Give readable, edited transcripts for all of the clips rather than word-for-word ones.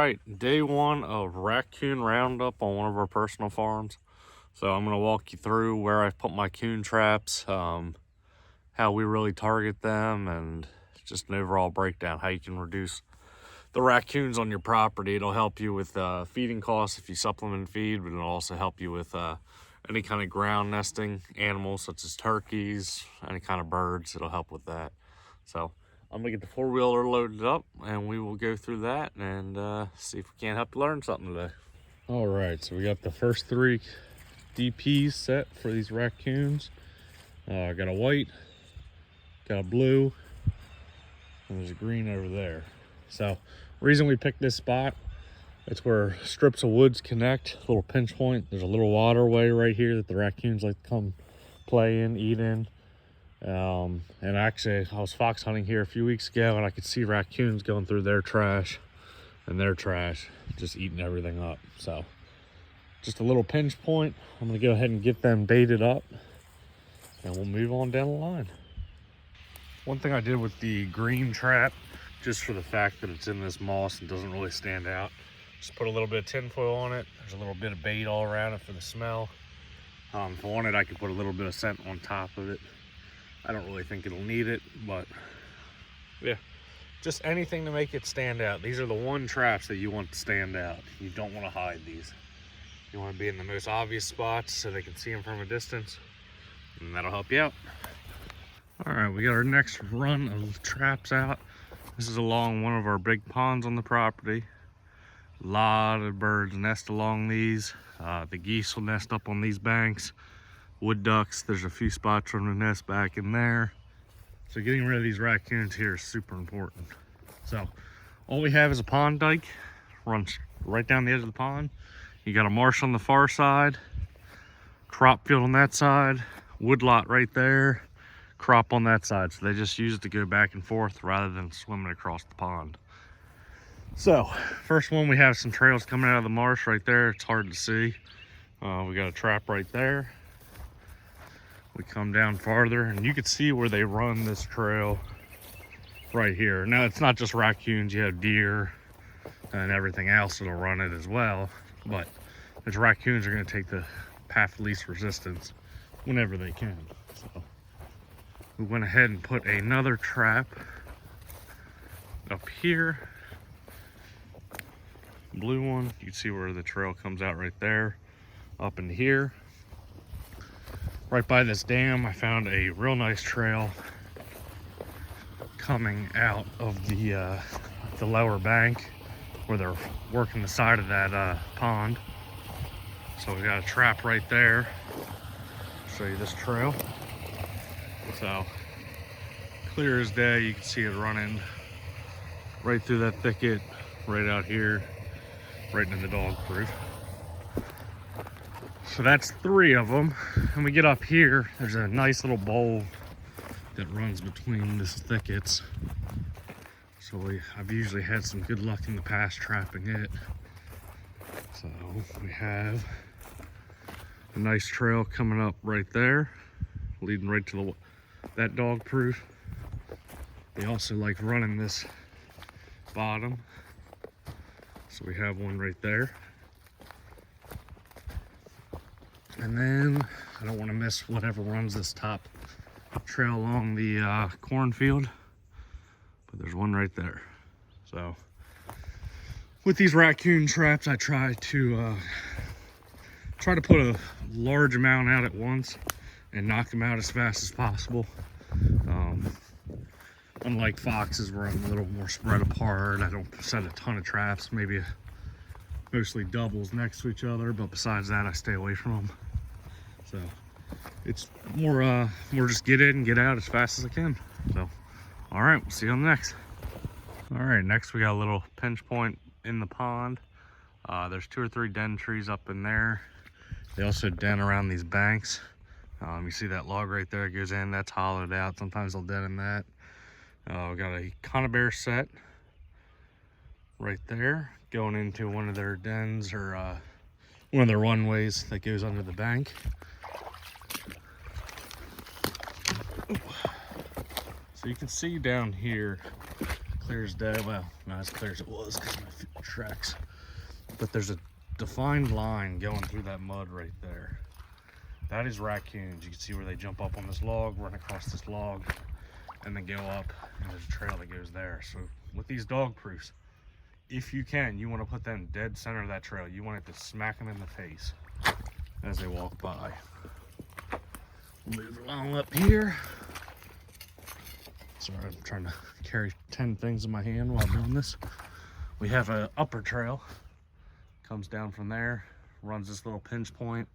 right, day one of raccoon roundup on one of our personal farms. So I'm going to walk you through where I put my coon traps, how we really target them, and just an overall breakdown, how you can reduce the raccoons on your property. It'll help you with feeding costs if you supplement feed, but it'll also help you with any kind of ground nesting animals such as turkeys, any kind of birds. It'll help with that. So I'm gonna get the four-wheeler loaded up and we will go through that and see if we can't help you learn something today. All right, so we got the first three DPs set for these raccoons. I got a white, got a blue, and there's a green over there. So reason we picked this spot, it's where strips of woods connect, a little pinch point. There's a little waterway right here that the raccoons like to come play in, eat in. And actually I was fox hunting here a few weeks ago and I could see raccoons going through their trash just eating everything up. So just a little pinch point. I'm gonna go ahead and get them baited up and we'll move on down the line. One thing I did with the green trap, just for the fact that it's in this moss and doesn't really stand out, just put a little bit of tinfoil on it. There's a little bit of bait all around it for the smell. If I wanted, I could put a little bit of scent on top of it. I don't really think it'll need it, but yeah, just anything to make it stand out. These are the one traps that you want to stand out. You don't want to hide these. You want to be in the most obvious spots so they can see them from a distance, and that'll help you out. All right, we got our next run of traps out. This is along one of our big ponds on the property. A lot of birds nest along these. The geese will nest up on these banks. Wood ducks, there's a few spots from the nest back in there. So getting rid of these raccoons here is super important. So all we have is a pond dike, runs right down the edge of the pond. You got a marsh on the far side, crop field on that side, wood lot right there, crop on that side. So they just use it to go back and forth rather than swimming across the pond. So first one, we have some trails coming out of the marsh right there. It's hard to see. We got a trap right there. We come down farther and you can see where they run this trail right here. Now it's not just raccoons, you have deer and everything else that'll run it as well. But these raccoons are gonna take the path of least resistance whenever they can. So we went ahead and put another trap up here. Blue one, you can see where the trail comes out right there, up in here. Right by this dam, I found a real nice trail coming out of the lower bank where they're working the side of that pond. So we got a trap right there. I'll show you this trail. So clear as day, you can see it running right through that thicket, right out here, right into the dog proof. So that's three of them. And we get up here, there's a nice little bowl that runs between these thickets. So I've usually had some good luck in the past trapping it. So we have a nice trail coming up right there, leading right to that dog proof. They also like running this bottom. So we have one right there. And then I don't want to miss whatever runs this top trail along the cornfield, but there's one right there. So with these raccoon traps, I try to put a large amount out at once and knock them out as fast as possible. Unlike foxes where I'm a little more spread apart, I don't set a ton of traps, mostly doubles next to each other, but besides that, I stay away from them. So it's more just get in and get out as fast as I can. So, all right, we'll see you on the next. All right, next we got a little pinch point in the pond. There's 2 or 3 den trees up in there. They also den around these banks. You see that log right there goes in, that's hollowed out. Sometimes they'll den in that. We got a conibear set right there going into one of their dens or one of the runways that goes under the bank. So you can see down here clear as day. Well, not as clear as it was because my feet tracks. But there's a defined line going through that mud right there. That is raccoons. You can see where they jump up on this log, run across this log, and then go up, and there's a trail that goes there. So with these dog proofs, if you can, you want to put them dead center of that trail. You want it to smack them in the face as they walk by. Move along up here. Sorry, I'm trying to carry 10 things in my hand while doing this. We have an upper trail. Comes down from there, runs this little pinch point,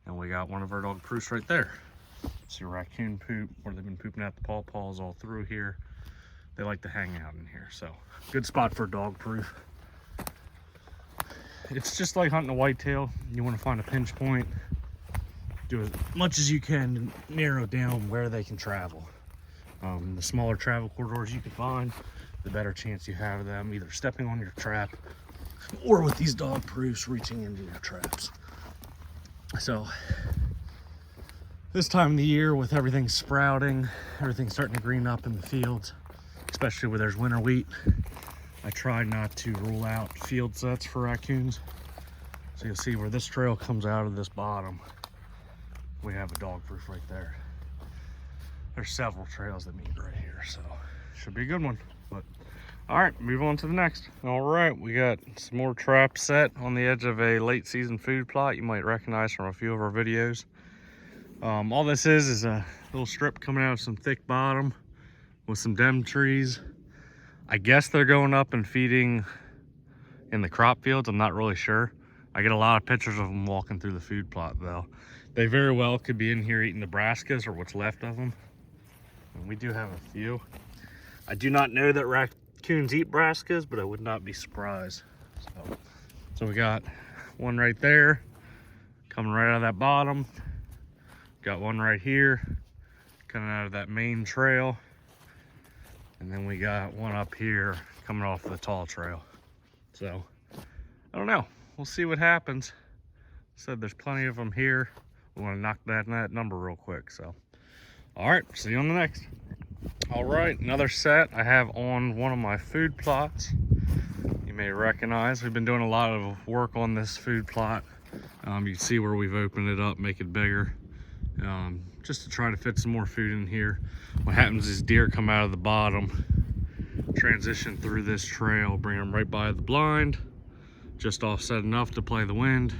and we got one of our dog proofs right there. See raccoon poop, where they've been pooping out the paws all through here. They like to hang out in here, so good spot for dog proof. It's just like hunting a whitetail. You want to find a pinch point, do as much as you can to narrow down where they can travel. The smaller travel corridors you can find, the better chance you have of them either stepping on your trap or with these dog proofs reaching into your traps. So this time of the year, with everything sprouting, everything starting to green up in the fields, especially where there's winter wheat, I try not to rule out field sets for raccoons. So you'll see where this trail comes out of this bottom, we have a dog proof right there. There's several trails that meet right here, so should be a good one. But all right, move on to the next. All right, we got some more traps set on the edge of a late season food plot you might recognize from a few of our videos. All this is a little strip coming out of some thick bottom with some dem trees. I guess they're going up and feeding in the crop fields. I'm not really sure. I get a lot of pictures of them walking through the food plot though. They very well could be in here eating Nebraskas or what's left of them. And we do have a few. I do not know that raccoons eat Braskas, but I would not be surprised. So we got one right there, coming right out of that bottom. Got one right here, coming out of that main trail. And then we got one up here, coming off the tall trail. So, I don't know. We'll see what happens. Said there's plenty of them here. We want to knock that number real quick. So, all right, see you on the next. All right, another set I have on one of my food plots. You may recognize we've been doing a lot of work on this food plot. You can see where we've opened it up, make it bigger, just to try to fit some more food in here. What happens is deer come out of the bottom, transition through this trail, bring them right by the blind, just offset enough to play the wind,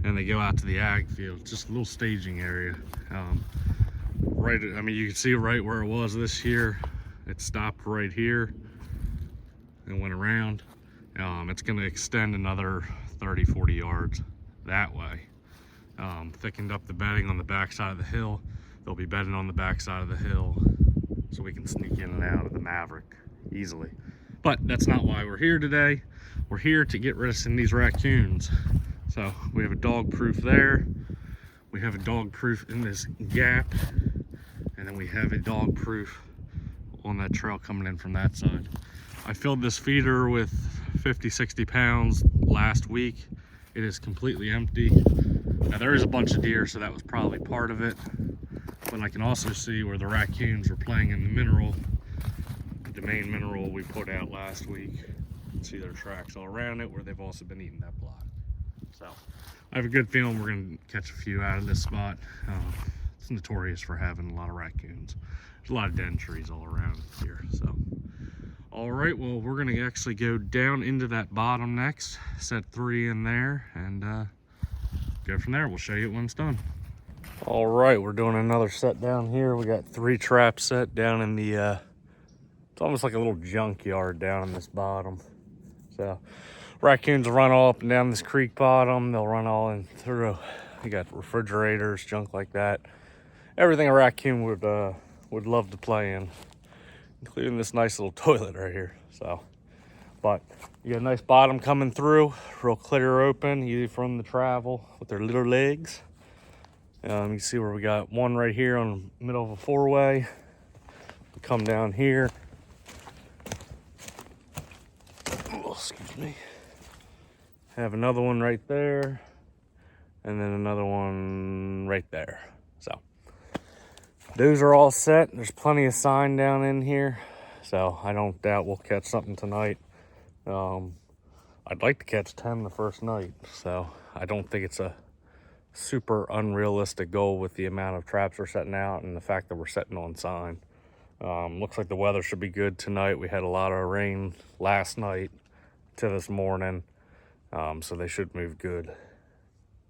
and they go out to the ag field. Just a little staging area. Right, I mean, you can see right where it was this year. It stopped right here and went around. It's going to extend another 30-40 yards that way. Thickened up the bedding on the back side of the hill. They'll be bedding on the back side of the hill so we can sneak in and out of the Maverick easily. But that's not why we're here today. We're here to get rid of some of these raccoons. So we have a dog proof there. We have a dog proof in this gap. And then we have a dog proof on that trail coming in from that side. I filled this feeder with 50-60 pounds last week. It is completely empty. Now there is a bunch of deer, so that was probably part of it. But I can also see where the raccoons were playing in the mineral, the main mineral we put out last week. You can see their tracks all around it where they've also been eating that block. So I have a good feeling we're gonna catch a few out of this spot. It's notorious for having a lot of raccoons. There's a lot of den trees all around here. So, all right, well, we're gonna actually go down into that bottom next, set 3 in there, and go from there. We'll show you it when it's done. All right, we're doing another set down here. We got 3 traps set down in the, it's almost like a little junkyard down in this bottom. So raccoons will run all up and down this creek bottom. They'll run all in through. You got refrigerators, junk like that. Everything a raccoon would love to play in, including this nice little toilet right here. So, but you got a nice bottom coming through, real clear open, easy for them to travel with their little legs. You can see where we got one right here on the middle of a 4-way. We come down here. Oh, excuse me. Have another one right there, and then another one right there. So those are all set. There's plenty of sign down in here, So I don't doubt we'll catch something tonight. I'd like to catch 10 the first night, so I don't think it's a super unrealistic goal with the amount of traps we're setting out and the fact that we're setting on sign. Looks like the weather should be good tonight. We had a lot of rain last night to this morning, so they should move good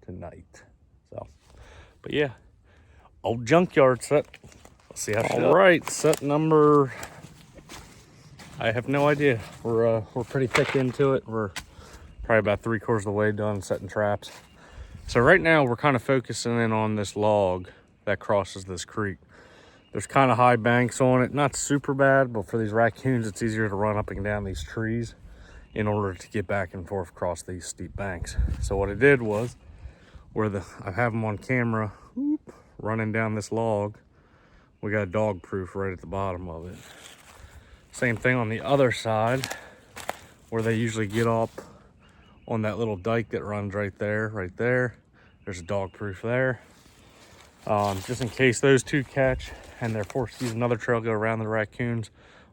tonight. So, but yeah, old junkyard set. Let's see how she does. All right, set number, I have no idea. We're pretty thick into it. We're probably about 3/4 of the way done setting traps. So right now we're kind of focusing in on this log that crosses this creek. There's kind of high banks on it, not super bad, but for these raccoons, it's easier to run up and down these trees in order to get back and forth across these steep banks. So what I did was, I have them on camera, running down this log. We got a dog proof right at the bottom of it. Same thing on the other side, where they usually get up on that little dike that runs right there, right there. There's a dog proof there. Just in case those two catch and they're forced to use another trail, go around the raccoons,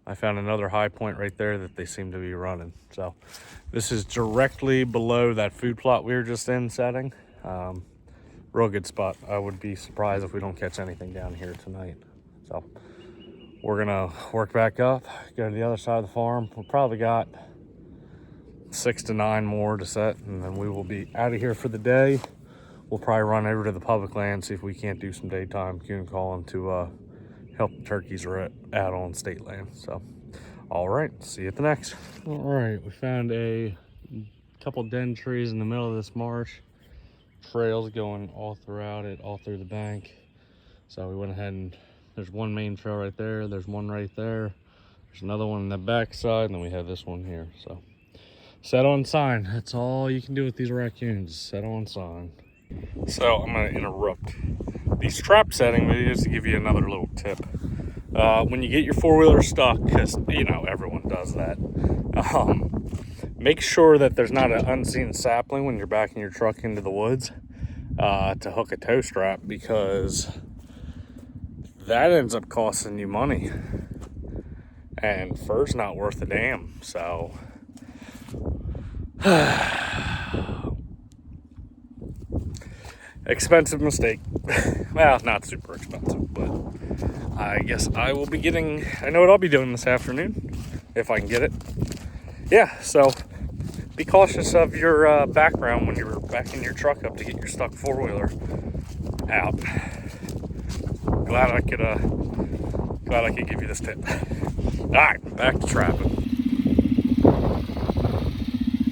I found another high point right there that they seem to be running. So this is directly below that food plot we were just in setting. Real good spot. I would be surprised if we don't catch anything down here tonight. So we're gonna work back up, go to the other side of the farm. We've probably got 6 to 9 more to set, and then we will be out of here for the day. We'll probably run over to the public land, see if we can't do some daytime coon calling to help the turkeys out on state land. So, all right, see you at the next. All right, we found a couple den trees in the middle of this marsh. Trails going all throughout it, all through the bank. So we went ahead and there's one main trail right there. There's one right there. There's another one on the back side, and then we have this one here. So set on sign. That's all you can do with these raccoons. Set on sign. So I'm gonna interrupt these trap setting videos to give you another little tip. When you get your four-wheeler stuck, because you know everyone does that, make sure that there's not an unseen sapling when you're backing your truck into the woods to hook a tow strap, because that ends up costing you money, and fur's not worth a damn. So expensive mistake. Well, not super expensive, but I guess I will be getting, I know what I'll be doing this afternoon if I can get it. Yeah, so be cautious of your background when you're backing your truck up to get your stuck four-wheeler out. Glad I could give you this tip. All right, back to trapping.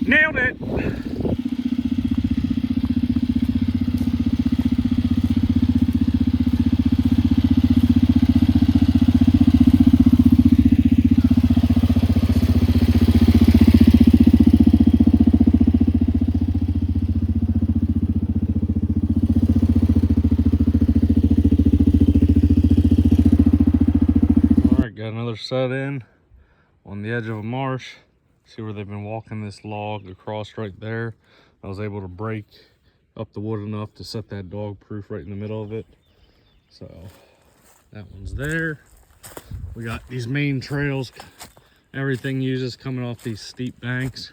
Nailed it. Got another set in on the edge of a marsh. See where they've been walking this log across right there. I was able to break up the wood enough to set that dog proof right in the middle of it. So that one's there. We got these main trails. Everything uses coming off these steep banks.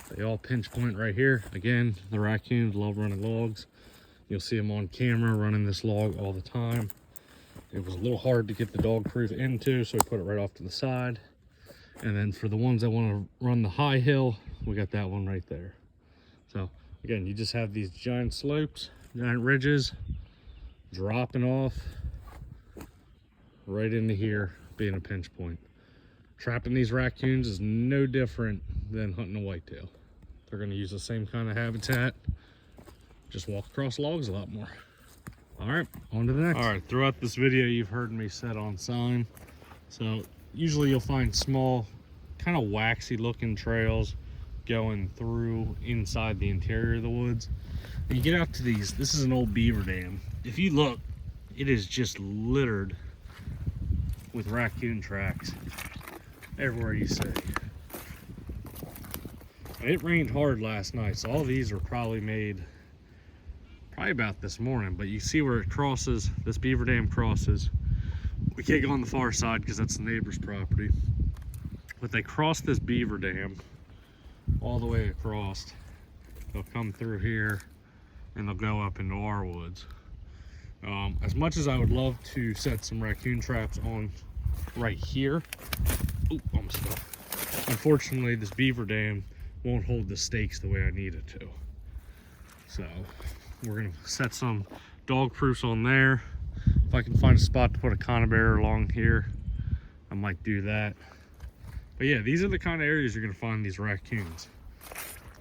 They all pinch point right here. Again, the raccoons love running logs. You'll see them on camera running this log all the time. It was a little hard to get the dog proof into, so we put it right off to the side. And then for the ones that want to run the high hill, we got that one right there. So again, you just have these giant slopes, giant ridges, dropping off right into here, being a pinch point. Trapping these raccoons is no different than hunting a whitetail. They're going to use the same kind of habitat, just walk across logs a lot more. All right, on to the next. All right, throughout this video, you've heard me set on sign. So usually you'll find small, kind of waxy looking trails going through inside the interior of the woods. And you get out to these, this is an old beaver dam. If you look, it is just littered with raccoon tracks everywhere you see. And it rained hard last night, so all these are probably made about this morning, but you see where it crosses, this beaver dam crosses. We can't go on the far side because that's the neighbor's property. if they cross this beaver dam all the way across, they'll come through here and they'll go up into our woods. As much as I would love to set some raccoon traps on right here, oh, I'm stuck. Unfortunately, this beaver dam won't hold the stakes the way I need it to. So we're gonna set some dog proofs on there. If I can find a spot to put a conibear along here, I might do that. But yeah, these are the kind of areas you're gonna find these raccoons.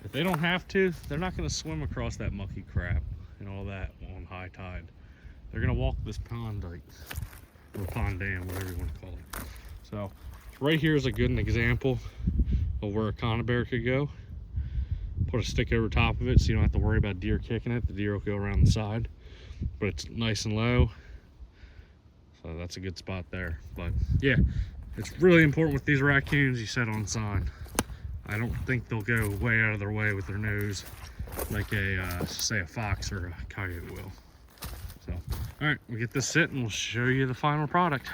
If they don't have to, they're not gonna swim across that mucky crap and all that on high tide. They're gonna walk this pond dike, or pond dam, whatever you want to call it. So right here is a good example of where a conibear could go. Put a stick over top of it so you don't have to worry about deer kicking it. The deer will go around the side, but it's nice and low. So that's a good spot there. But yeah, it's really important with these raccoons you set on sign. I don't think they'll go way out of their way with their nose like a, say a fox or a coyote will. So, all right, we'll get this set and we'll show you the final product.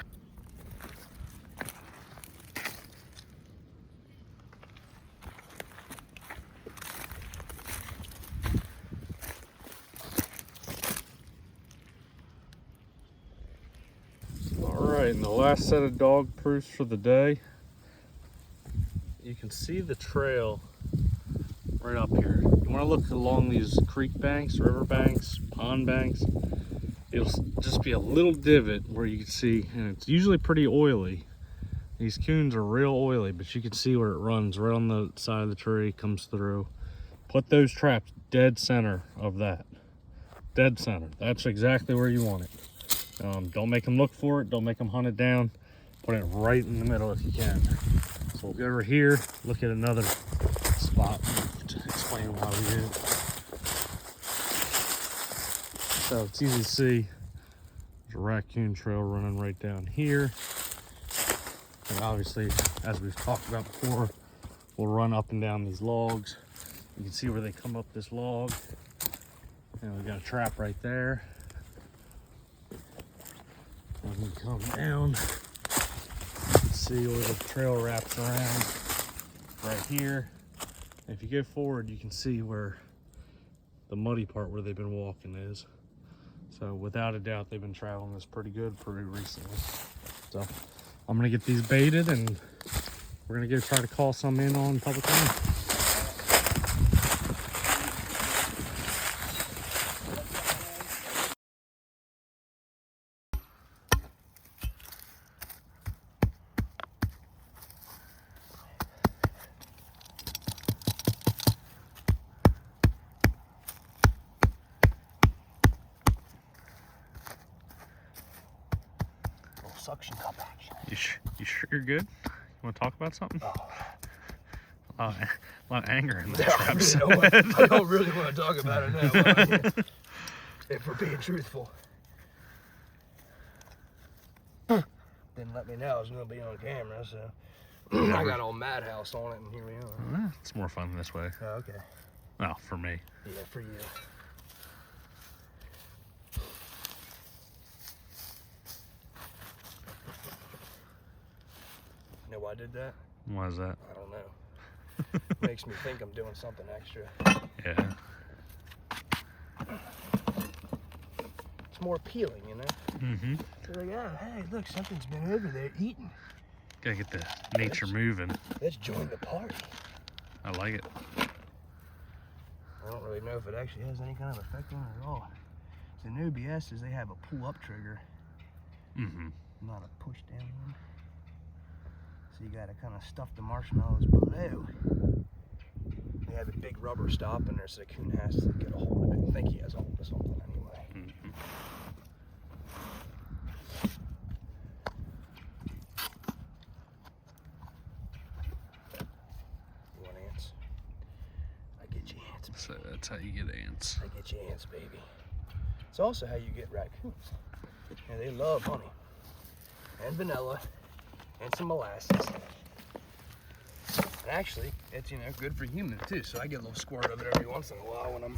All right, and the last set of dog proofs for the day. You can see the trail right up here. You want to look along these creek banks, river banks, pond banks. It'll just be a little divot where you can see, and it's usually pretty oily. These coons are real oily, but you can see where it runs right on the side of the tree, comes through. Put those traps dead center of that. Dead center. That's exactly where you want it. Don't make them look for it. Don't make them hunt it down. Put it right in the middle if you can. So we'll go over here, look at another spot to explain why we did it. So it's easy to see there's a raccoon trail running right down here. And obviously, as we've talked about before, we'll run up and down these logs. You can see where they come up this log. And we've got a trap right there. And we come down, you can see where the trail wraps around right here. And if you go forward, you can see where the muddy part where they've been walking is. So without a doubt, they've been traveling this pretty good pretty recently. So I'm gonna get these baited and we're gonna go try to call some in on public land. Suction cup action. You sure you're good? You want to talk about something? Oh. A lot of anger in that Yeah, trap. I don't really want to talk about it now. If we're being truthful. Didn't let me know I was going to be on camera, so I got all Madhouse on it, and here we are. It's more fun this way. Oh, okay. Well, for me. Yeah, for you. You know why I did that? Why is that? I don't know. Makes me think I'm doing something extra. Yeah. It's more appealing, you know? Mm-hmm. It's like, oh, hey, look, something's been over there eating. Gotta get the nature moving. Let's join the party. I like it. I don't really know if it actually has any kind of effect on it at all. The new BS is they have a pull-up trigger, not a push-down one. So you gotta kind of stuff the marshmallows below. They have a big rubber stop in there so the coon has to get a hold of it. I think he has a hold of something anyway. You want ants? I get you ants. So that's how you get ants. I get you ants, baby. It's also how you get raccoons. And they love honey and vanilla and some molasses. And actually, it's, you know, good for humans too. So I get a little squirt of it every once in a while when I'm